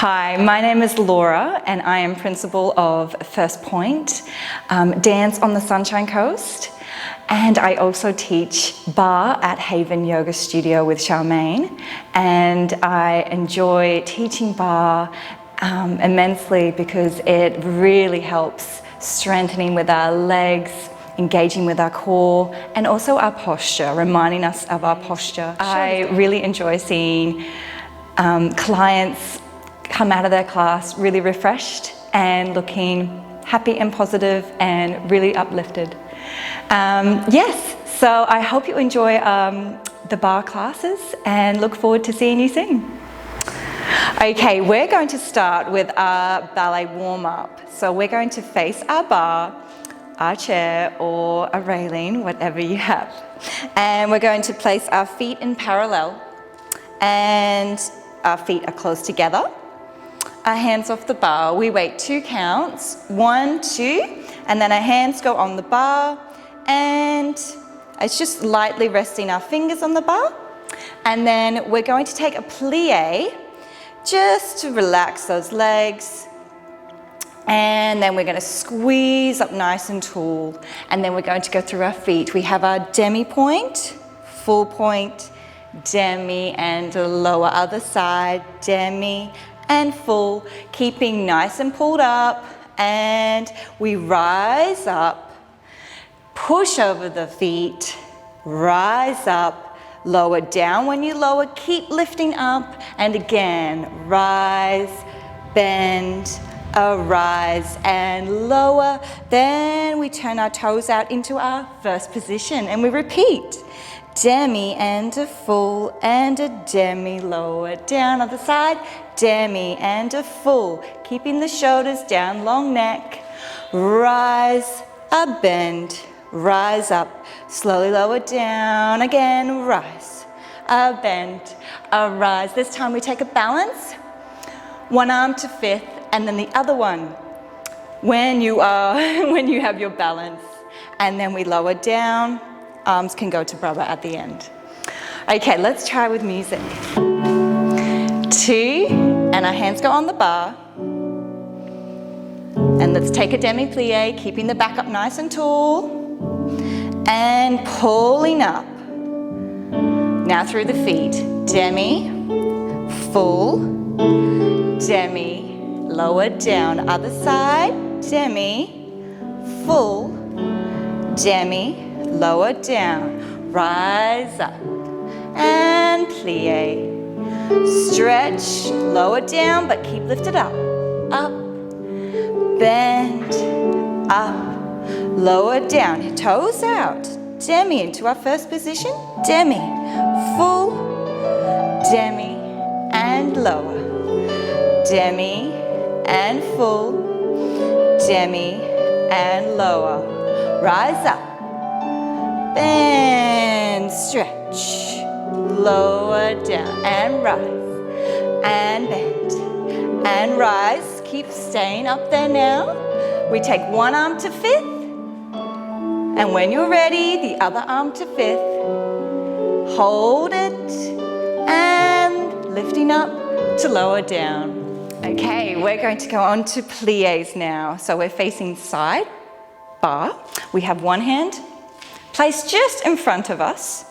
Hi, my name is Laura and I am principal of First Pointe, Dance on the Sunshine Coast, and I also teach Barre at Haven Yoga Studio with Charmaine, and I enjoy teaching Barre immensely because it really helps strengthening with our legs, engaging with our core, and also our posture, reminding us of our posture. I really enjoy seeing clients come out of their class really refreshed and looking happy and positive and really uplifted. Yes, so I hope you enjoy the Barre classes and look forward to seeing you soon. Okay, we're going to start with our ballet warm-up. So we're going to face our bar, our chair or a railing, whatever you have. And we're going to place our feet in parallel and our feet are close together. Our hands off the bar. We wait 2 counts, 1, 2, and then our hands go on the bar and it's just lightly resting our fingers on the bar. And then we're going to take a plie just to relax those legs. And then we're going to squeeze up nice and tall. And then we're going to go through our feet. We have our demi-pointe, full point, demi and lower other side, demi and full, keeping nice and pulled up. And we rise up, push over the feet, rise up, lower down when you lower, keep lifting up, and again, rise, bend, rise and lower. Then we turn our toes out into our first position and we repeat. Demi and a full and a demi, lower down other side, demi and a full, keeping the shoulders down, long neck, rise, a bend, rise up, slowly lower down, again, rise, a bend, a rise. This time we take a balance, one arm to fifth and then the other one when you have your balance, and then we lower down. Arms can go to Barre at the end. Okay, let's try with music. 2, and our hands go on the bar. And let's take a demi-plie, keeping the back up nice and tall. And pulling up. Now through the feet. Demi, full, demi, lower down. Other side, demi, full, demi, lower down, rise up, and plie. Stretch, lower down, but keep lifted up. Up, bend, up, lower down, toes out. Demi into our first position, demi, full, demi, and lower. Demi, and full, demi, and lower. Rise up. Bend, stretch, lower down, and rise, and bend, and rise. Keep staying up there now. We take one arm to fifth, and when you're ready, the other arm to fifth. Hold it, and lifting up to lower down. Okay, we're going to go on to plies now. So we're facing side, bar. We have one hand placed just in front of us,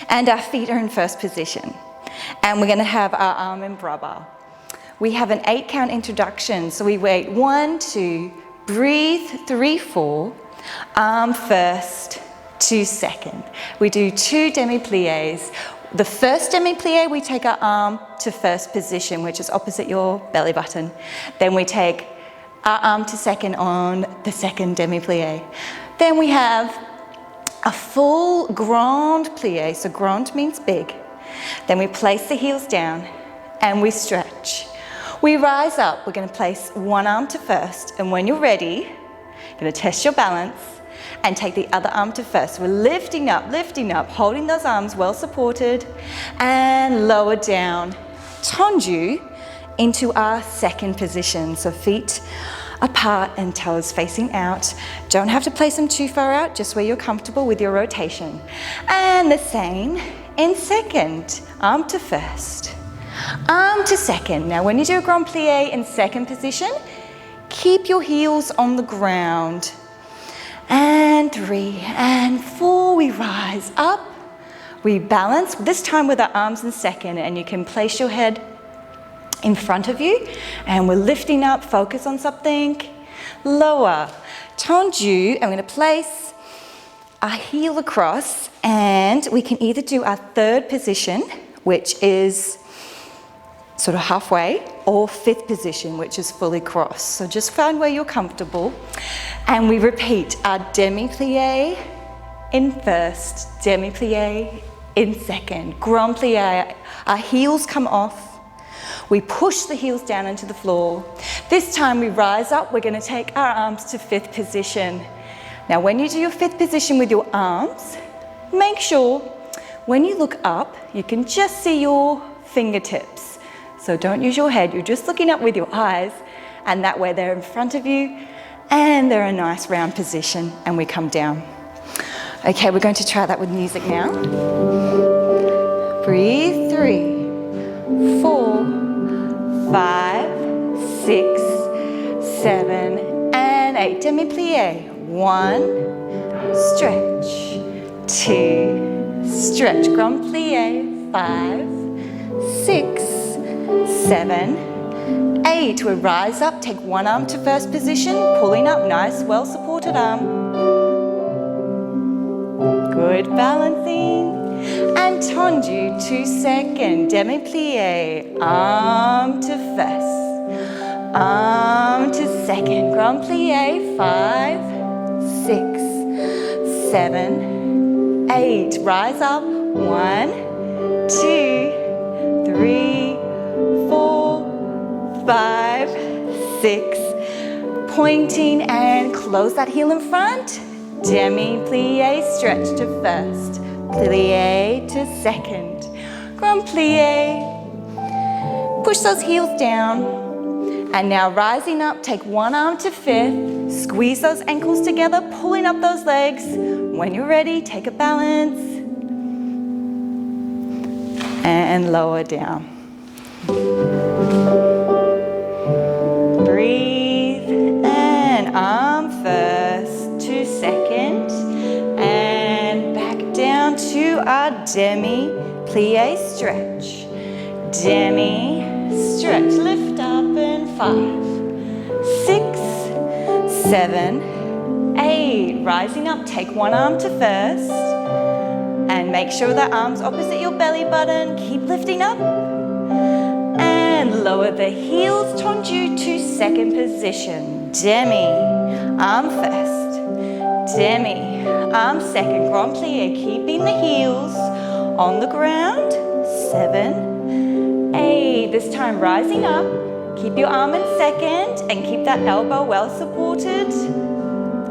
and our feet are in first position. And we're going to have our arm in Barre. We have an 8 count introduction, so we wait 1, 2, breathe, 3, 4, arm first, 2 second. We do 2 demi-plies. The first demi-plie, we take our arm to first position, which is opposite your belly button. Then we take our arm to second on the second demi-plie. Then we have a full grand plie, so grand means big. Then we place the heels down and we stretch. We rise up, we're going to place one arm to first, and when you're ready, you're going to test your balance and take the other arm to first. We're lifting up, holding those arms well supported, and lower down. Tendu into our second position, so feet apart and toes facing out. Don't have to place them too far out, just where you're comfortable with your rotation. And the same in second, arm to first, Arm to second. Now when you do a grand plie in second position, keep your heels on the ground. And 3 and 4, we rise up, we balance, this time with our arms in second, and you can place your head in front of you, and we're lifting up, focus on something. Lower, tendu, I'm going to place our heel across, and we can either do our third position, which is sort of halfway, or fifth position, which is fully crossed. So just find where you're comfortable. And we repeat our demi-plie in first, demi-plie in second, grand plie. Our heels come off. We push the heels down into the floor. This time we rise up, we're going to take our arms to fifth position. Now when you do your fifth position with your arms, make sure when you look up, you can just see your fingertips. So don't use your head, you're just looking up with your eyes, and that way they're in front of you and they're a nice round position, and we come down. Okay, we're going to try that with music now. Breathe, 3, 4, 5, 6, 7, and 8. Demi-plie. 1, stretch, 2, stretch, grand plie, 5, 6, 7, 8. We rise up, take one arm to first position, pulling up, nice, well-supported arm. Good, balancing. And tendu to second, demi-plie, arm to first, arm to second, grand plie, 5, 6, 7, 8. Rise up, 1, 2, 3, 4, 5, 6. Pointing and close that heel in front. Demi-plie, stretch to first, plie to second, grand plie. Push those heels down. And now rising up, take one arm to fifth, squeeze those ankles together, pulling up those legs. When you're ready, take a balance. And lower down. Breathe, and arm first to second, and back down to our demi-plie stretch. Demi, stretch, lift up, and 5, 6, 7, 8. Rising up, take one arm to first, and make sure the arm's opposite your belly button. Keep lifting up, and lower the heels, tendu to second position. Demi, arm first, demi, arm second, grand plie, keeping the heels on the ground. 7, 8. This time rising up, keep your arm in second and keep that elbow well supported.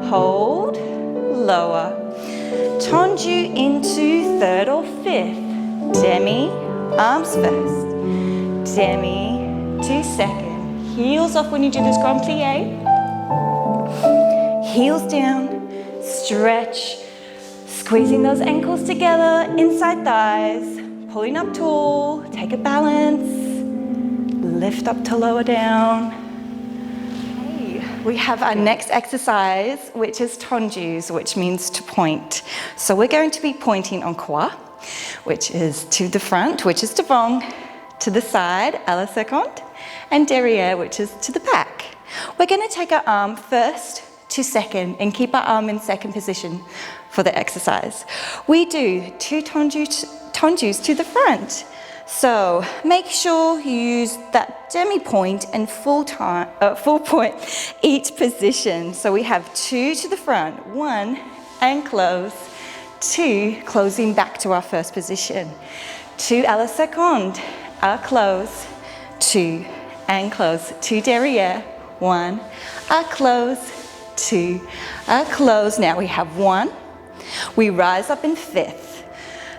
Hold, lower. Tendu into third or fifth. Demi, arms first. Demi to second. Heels off when you do this grand plie. Heels down, stretch, squeezing those ankles together, inside thighs, pulling up tall, take a balance, lift up to lower down. Okay, we have our next exercise, which is tendus, which means to point. So we're going to be pointing en croix, which is to the front, which is devant, to the side, à la seconde, and derrière, which is to the back. We're going to take our arm first to second and keep our arm in second position for the exercise. We do 2 tendus to the front. So make sure you use that demi-point and full point each position. So we have 2 to the front, 1 and close, 2 closing back to our first position, 2 à la seconde, à close, 2 and close, 2 derrière, 1, à close, 2, à close. Now we have 1. We rise up in fifth,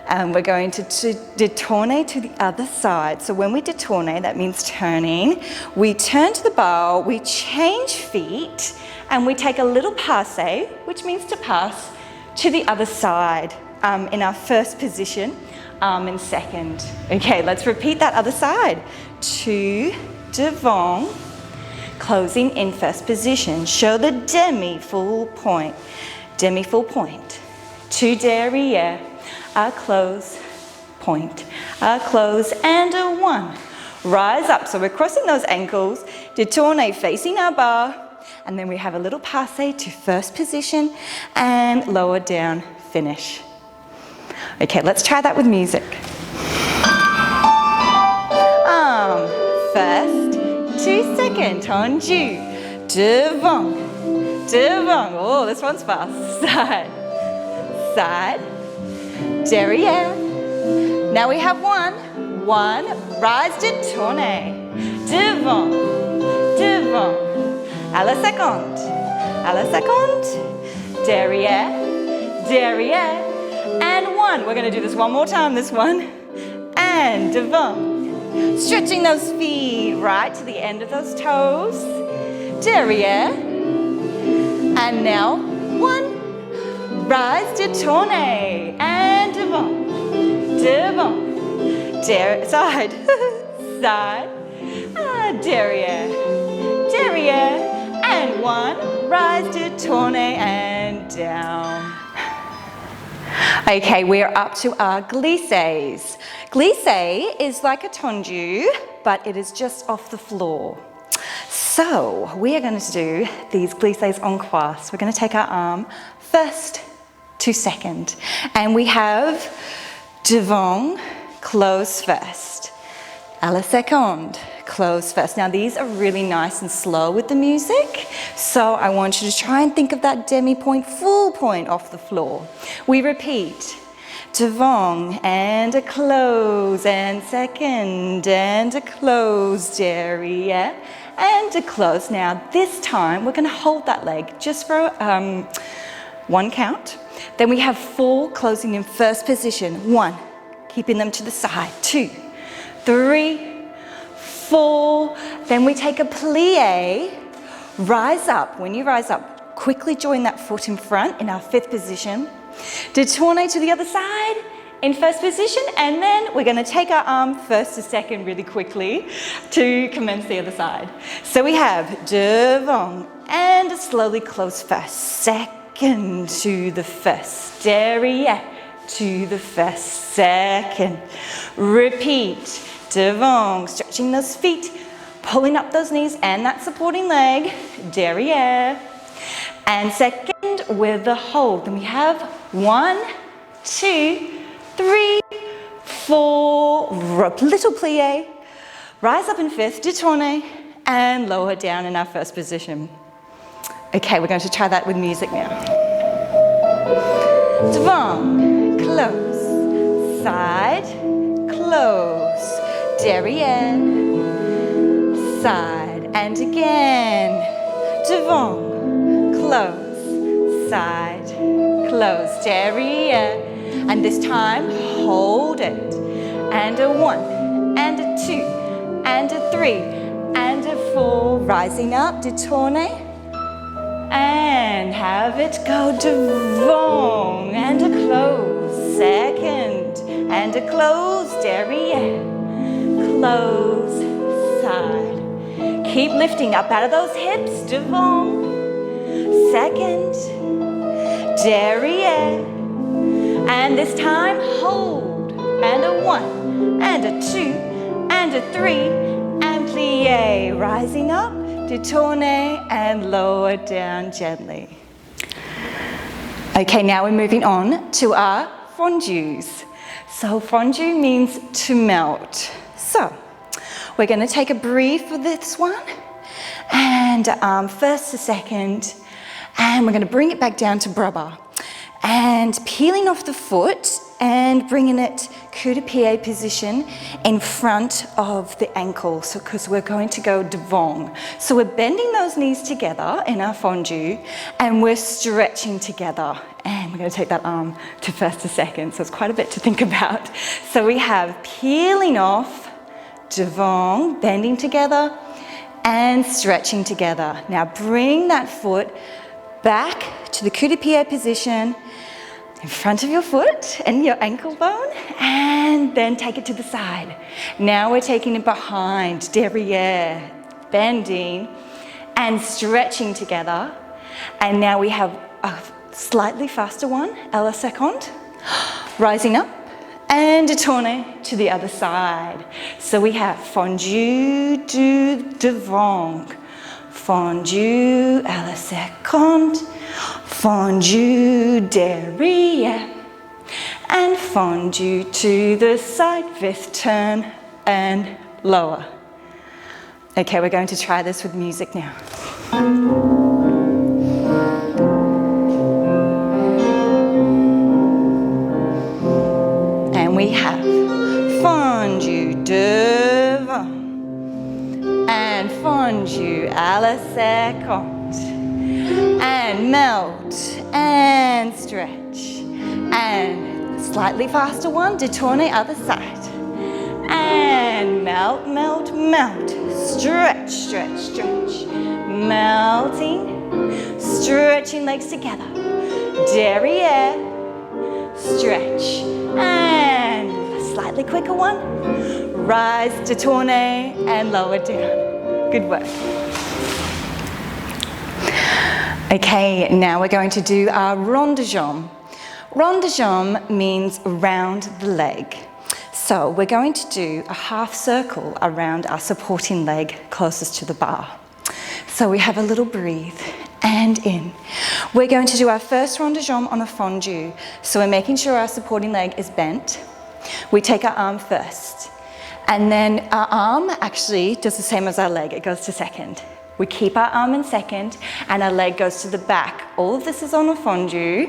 and we're going to détourner to the other side. So when we détourner, that means turning. We turn to the bow, we change feet, and we take a little passe, which means to pass to the other side in our first position. arm in second. Okay, let's repeat that other side. 2 devant, closing in first position. Show the demi-full point. Demi-full point. 2 derrière, a close, point, a close, and a 1. Rise up, so we're crossing those ankles, détourné facing our barre, and then we have a little passé to first position and lower down, finish. Okay, let's try that with music. First to second, tendu, devant, devant, oh this one's fast, side, side, derrière. Now we have 1, rise, détourné, devant, devant, à la seconde, derrière, derrière, and 1. We're going to do this one more time, this one, and devant. Stretching those feet right to the end of those toes, derrière, and now 1, rise, détourné, and devant, devant, side, side, derrière, derrière, and 1, rise, détourné, and down. Okay, we're up to our glissés. Glissé is like a tendu, but it is just off the floor. So we are going to do these glissés en croix. We're going to take our arm first to second, and we have devant, close first, à la seconde, close first. Now these are really nice and slow with the music, so I want you to try and think of that demi-point, full point off the floor. We repeat, devant, and a close, and second, and a close, derrière, and a close. Now this time we're going to hold that leg just for 1 count. Then we have 4 closing in first position. 1, keeping them to the side. 2, 3, 4, then we take a plie, rise up. When you rise up, quickly join that foot in front in our 5th position, détourné to the other side in first position, and then we're going to take our arm first to second really quickly to commence the other side. So we have devant, and slowly close first, second to the first, derrière to the first, second, repeat, devant, stretching those feet, pulling up those knees and that supporting leg, derrière, and second with the hold. Then we have 1, 2, 3, 4, little plie, rise up in 5th, détourné, and lower down in our first position. Okay, we're going to try that with music now. Devant, close, side, close, derrière, side, and again, devant, close, side, close, derrière, and this time hold it, and a 1, and a 2, and a 3, and a 4, rising up, détourné, and have it go devant, and a close, second, and a close, derrière, close, side. Keep lifting up out of those hips, devant, second, derrière, and this time hold, and a 1, and a 2, and a 3, and plie, rising up, détourné, and lower down gently. Okay, now we're moving on to our fondus. So fondu means to melt. So we're going to take a breathe for this one, and first to second, and we're going to bring it back down to Barre, and peeling off the foot and bringing it cul-de-pied position in front of the ankle, so because we're going to go devant. So we're bending those knees together in our fondu, and we're stretching together, and we're going to take that arm to first to second, so it's quite a bit to think about. So we have peeling off, devant, bending together, and stretching together. Now bring that foot back to the cul-de-pied position, in front of your foot and your ankle bone, and then take it to the side. Now we're taking it behind, derriere, bending and stretching together. And now we have a slightly faster one, à la seconde, rising up and détourner to the other side. So we have fondu du devant, fondu à la seconde, fondu derrière, and fondu to the side, fifth turn and lower. Okay, we're going to try this with music now. And we have fondu devant and fondu à la seconde, and melt and stretch, and slightly faster one, détourner other side, and melt, melt, melt, stretch, stretch, stretch, melting, stretching legs together, derriere, stretch, and slightly quicker one, rise, détourner, and lower down. Good work. Okay, now we're going to do our rond de jambe. Rond de jambe means round the leg. So we're going to do a half circle around our supporting leg closest to the bar. So we have a little breathe and in. We're going to do our first rond de jambe on a fondu. So we're making sure our supporting leg is bent. We take our arm first. And then our arm actually does the same as our leg. It goes to second. We keep our arm in second and our leg goes to the back. All of this is on a fondu.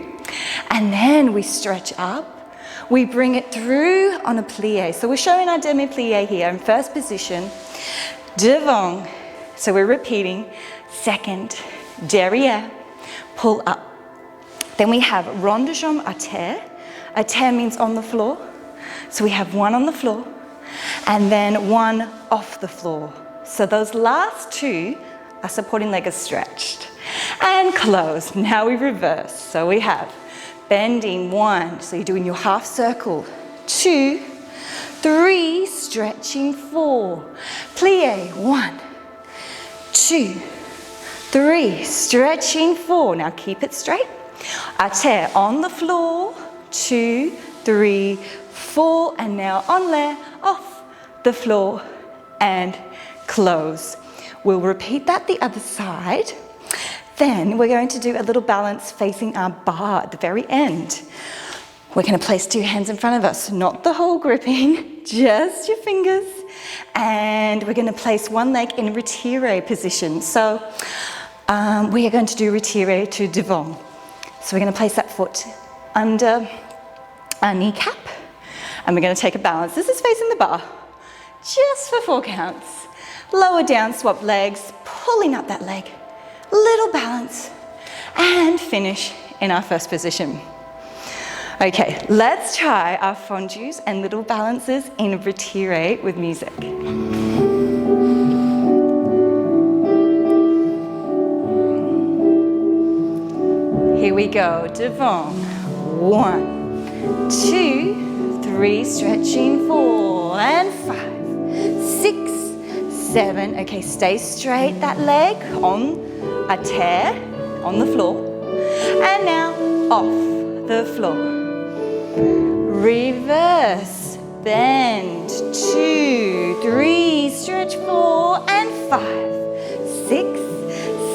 And then we stretch up. We bring it through on a plie. So we're showing our demi-plie here in first position. Devant. So we're repeating. Second. Derrière. Pull up. Then we have rond de jambe à terre. À terre means on the floor. So we have one on the floor and then one off the floor. So those last two, our supporting leg is stretched. And close. Now we reverse. So we have bending, one. So you're doing your half circle. 2, 3, stretching, 4. Plie, 1, 2, 3, stretching, 4. Now keep it straight. À terre on the floor. 2, 3, 4. And now en l'air, off the floor and close. We'll repeat that the other side. Then we're going to do a little balance facing our bar at the very end. We're going to place 2 hands in front of us, not the whole gripping, just your fingers. And we're going to place one leg in retiré position. So we are going to do retiré to devant. So we're going to place that foot under our kneecap. And we're going to take a balance. This is facing the bar, just for 4 counts. Lower down, swap legs, pulling up that leg. Little balance, and finish in our first position. Okay, let's try our fondus and little balances in retiré with music. Here we go, devant. 1, 2, 3, stretching, 4 and 5, 6, 7. Okay, stay straight, that leg on à terre, on the floor. And now off the floor. Reverse, bend, 2, 3, stretch, 4 and 5, 6,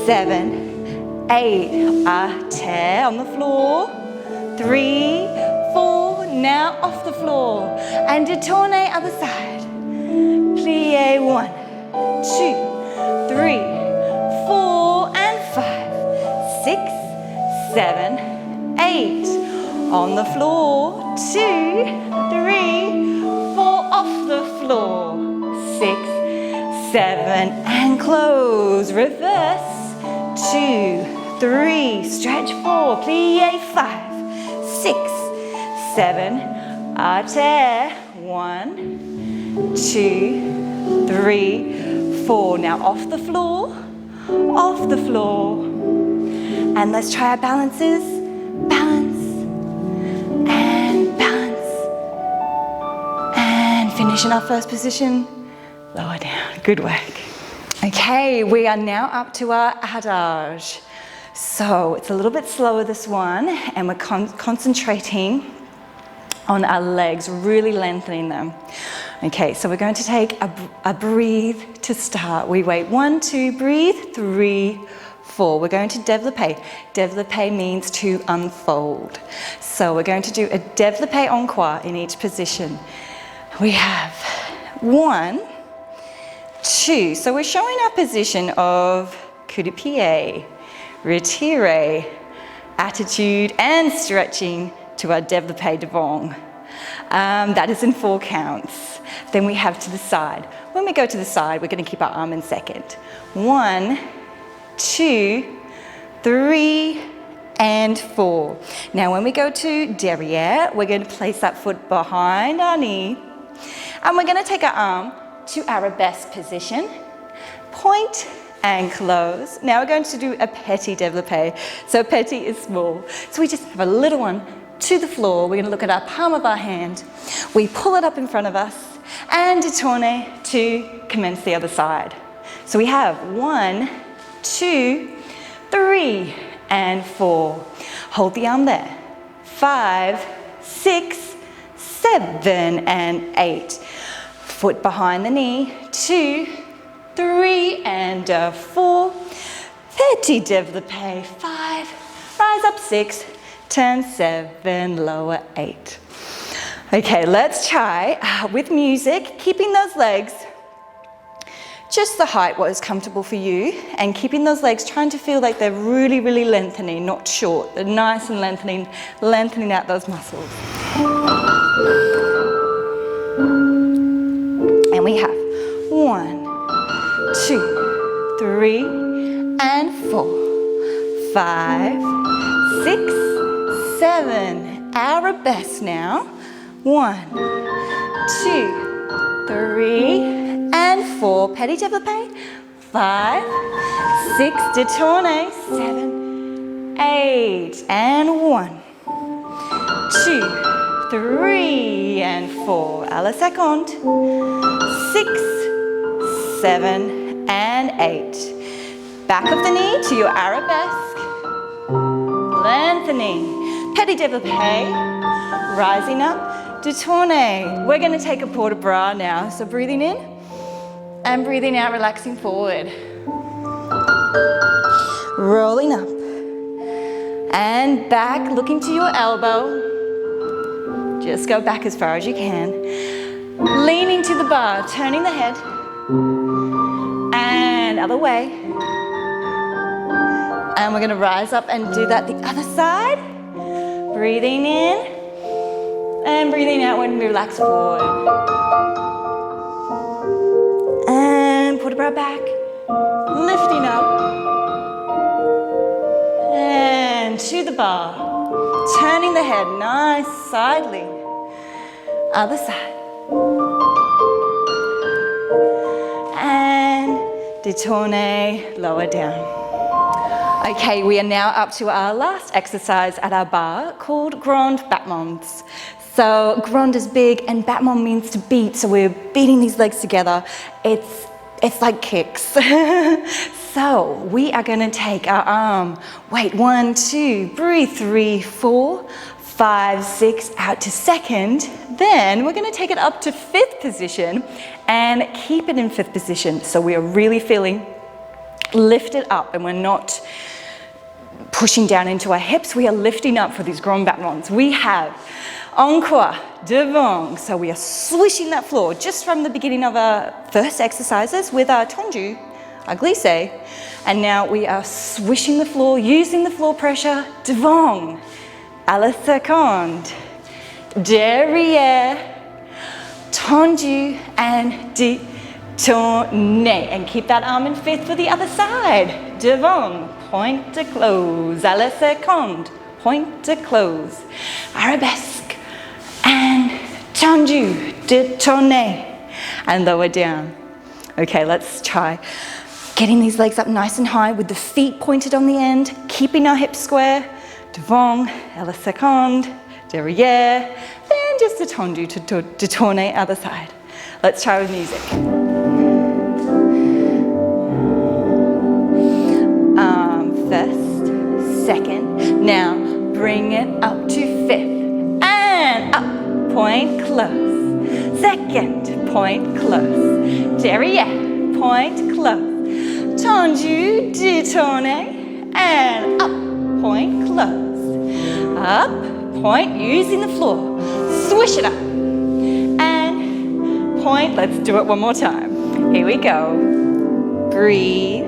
7, 8. À terre on the floor. 3, 4, now off the floor. And détourner other side. Plie, 1, 2, 3, 4 and 5, 6, 7, 8. On the floor. 2, 3, 4, off the floor. 6, 7 and close. Reverse. 2, 3, stretch, 4, plie, 5, 6, 7, à terre. 1, 2, 3, 4. Now off the floor, off the floor. And let's try our balances. Balance, Finish in our first position, lower down, good work. Okay, we are now up to our adage. So it's a little bit slower, this one, and we're concentrating on our legs, really lengthening them. Okay, so we're going to take a breathe to start. We wait, 1, 2, breathe, 3, 4. We're going to développé. Développé means to unfold. So we're going to do a développé encore in each position. We have 1, 2. So we're showing our position of coup de pied, retiré, attitude, and stretching to our développé devant. That is in 4 counts. Then we have to the side. When we go to the side, we're going to keep our arm in second. 1, 2, 3, and 4. Now when we go to derrière, we're going to place that foot behind our knee, and we're going to take our arm to arabesque position, point and close. Now we're going to do a petit développé. So petit is small. So we just have a little one to the floor. We're going to look at our palm of our hand. We pull it up in front of us and détourner to commence the other side. So we have 1, 2, 3, and 4. Hold the arm there. 5, 6, 7, and 8. Foot behind the knee. 2, 3, and 4. Petit développé. 5. Rise up 6. Turn 7. Lower 8. Okay, let's try with music, keeping those legs just the height what is comfortable for you, and keeping those legs, trying to feel like they're really, really lengthening, not short. They're nice and lengthening out those muscles. And we have 1, 2, 3, and 4, 5, 6, 7. Arabesque now. 1, 2, 3, and 4. Petit développé. 5, 6, détourné. 7, 8, and 1, 2, 3, and 4. À la seconde. 6, 7, and 8. Back of the knee to your arabesque. Lengthening. Petit développé. Rising up. Détourné. We're going to take a port de bras now. So breathing in and breathing out, relaxing forward. Rolling up. And back, looking to your elbow. Just go back as far as you can. Leaning to the bar, turning the head. And other way. And we're going to rise up and do that the other side. Breathing in. And breathing out when we relax forward. And put a bra back. Lifting up. And to the bar. Turning the head, nice side lean. Other side. And détourner, lower down. Okay, we are now up to our last exercise at our bar called grand battements. So grand is big and battement means to beat, so we're beating these legs together. It's like kicks. So we are going to take our arm, wait, 1, 2, breathe, 3, 4, 5, 6, out to second. Then we're going to take it up to 5th position and keep it in 5th position. So we are really feeling lifted up and we're not pushing down into our hips. We are lifting up for these grand battements. We have encore, devant. So we are swishing that floor just from the beginning of our first exercises with our tendu, our glissé. And now we are swishing the floor, using the floor pressure, devant, à la seconde, derrière, tendu, and détourné. And keep that arm in 5th for the other side. Devant, point to close, à la seconde, point to close. Arabesque, and tendu, détourné, and lower down. Okay, let's try getting these legs up nice and high with the feet pointed on the end, keeping our hips square. Devant, à la seconde, derrière, then just a tendu to détourner, other side. Let's try with music. First, second. Now bring it up to fifth. And up, point, close. Second, point, close. Derrière, point, close. Tendu, détourné. And up, point, close. Up, point, using the floor. Swish it up. And point, let's do it one more time. Here we go. Breathe.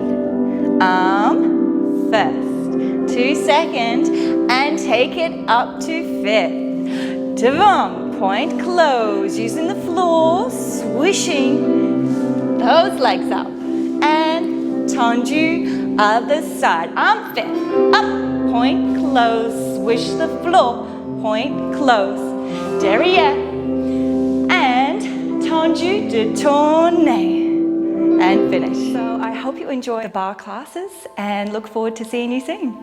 First, 2 seconds, and take it up to fifth. Devant, point, close, using the floor, swishing those legs up. And tendu, other side. Arm fifth, up, point, close, swish the floor, point, close. Derrière, and tendu, détourné. And finish. So I hope you enjoy the barre classes and look forward to seeing you soon.